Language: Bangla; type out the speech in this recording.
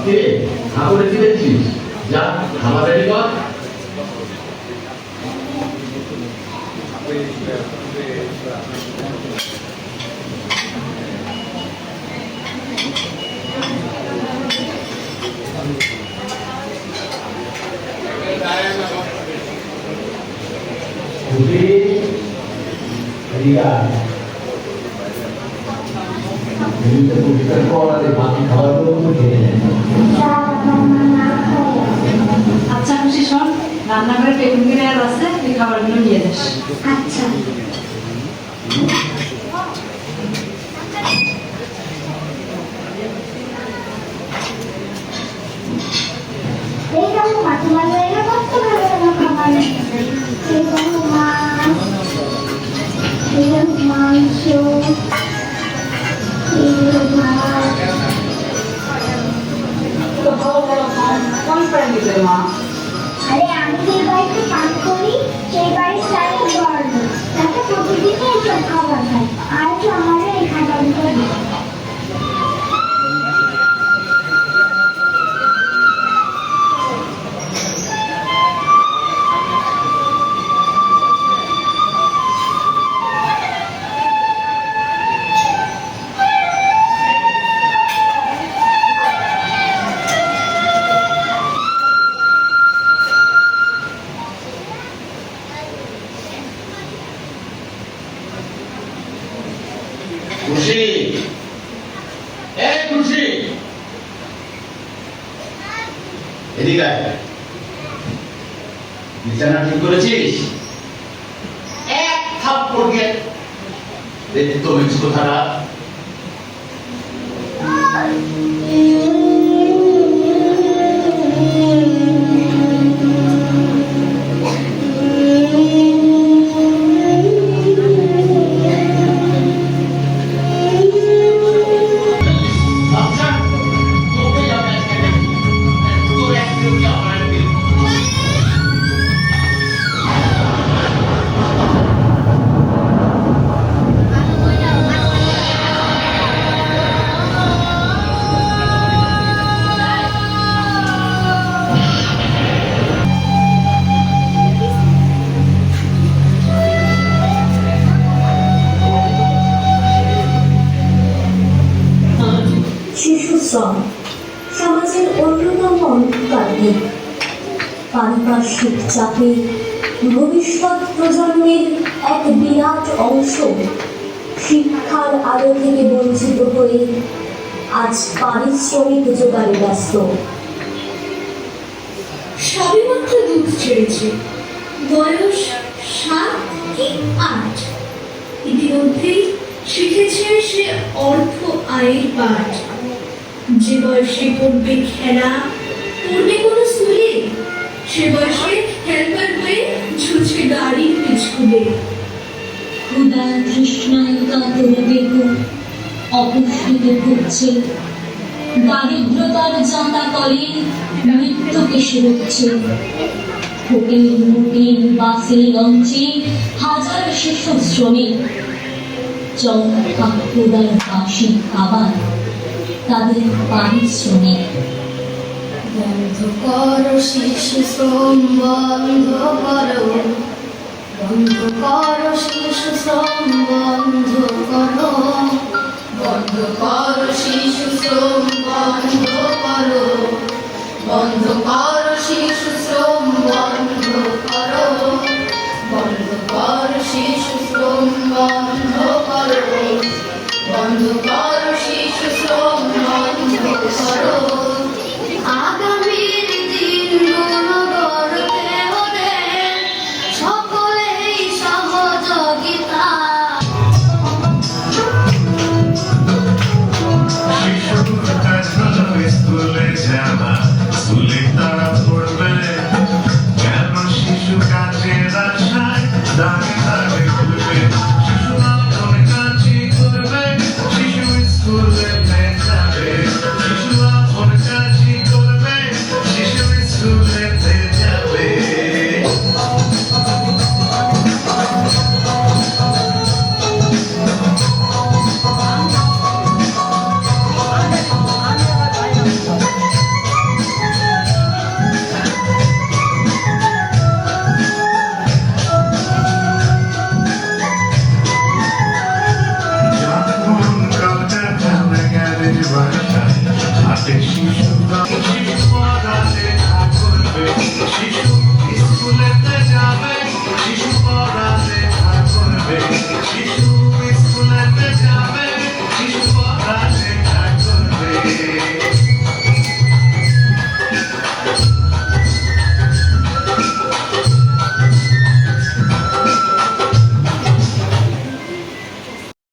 কে খাবারে কি দেখছিস? যা খাবার রেডি কর। আচ্ছা খুশি শোন, রান্নাঘরে টেবিল ক্লিয়ার আছে, তুই খাবারগুলো নিয়ে যাস। আচ্ছা এই দেখো মা, তোমার জায়গা কত ভালো ভালো খাবার আছে। এই দেখো মাছ, এই দেখো মাংস, এই দেখো ভাত। তো ভালো ভালো কোন প্রাণীতে মা? আরে আমি যে বাড়িতে কাজ করি সেই বাড়ির স্টাইল বড়, তাকে প্রতিদিন এইসব খাবার খাই, আর তো আমাদের এই খাবারগুলো দিই। খুশি, এই খুশি, এদিকে আয়। বিছানা ঠিক করেছিস? এক থাপ্পড় দিয়ে দেখি তো মিক্স কথাটা। শিশুশ্রম সমাজের অন্যতম অন্ধকার দিক। পারিপার্শ্বিক চাপে ভবিষ্যৎ প্রজন্মের এক বিরাট অংশ শিক্ষার আলো থেকে বঞ্চিত হয়ে আজ পারিশ্রমিক জোগাড়ে ব্যস্ত। সবেমাত্র দুধ ছেড়েছে, বয়স 7 কি 8। ইতিমধ্যেই শিখেছে সে অর্থ আয়ের পাঠ। যে বয়সে পড়বে খেলা, পড়বে কোনো স্কুলে, সে বয়সে হেল্পার হয়ে ঝুলছে গাড়ির পিছনে। ক্ষুধা তৃষ্ণায় কাতর দেহ অপুষ্টিতে ভুগছে, দারিদ্রতার জাঁতা কলে মৃত্যুকে শুরুচ্ছে। হোটেল মোটেল বাসে লঞ্চে হাজার শিশু শ্রমিক, চম্পা ক্ষুধার বাসি খাবার তাদের পারিশ্রমিক। বন্ধ করো শিশু শ্রম, বন্ধ করো, বন্ধ করো শিশু শ্রম, বন্ধ করো, বন্ধ করো শিশু শ্রম, বন্ধ করো, বন্ধ করো শিশু শ্রম, বন্ধ করো, বন্ধ করো শিশু শ্রম, বন্ধ করো, বন্ধ করো শিশু শ্রম, বন্ধ করো। আগামীর দিনগুলো গড়তে হলে সকলেই সহযোগিতা। স্কুলে যাওয়া, স্কুলে তারা পড়বে কেন? শিশু কাজের আশায় দাঁড়ে দাঁড়ে ঘুরবে। শিশু আপন কাজই করবে, শিশু স্কুলে যাবে। শিশু আপন কাজই করবে, শিশু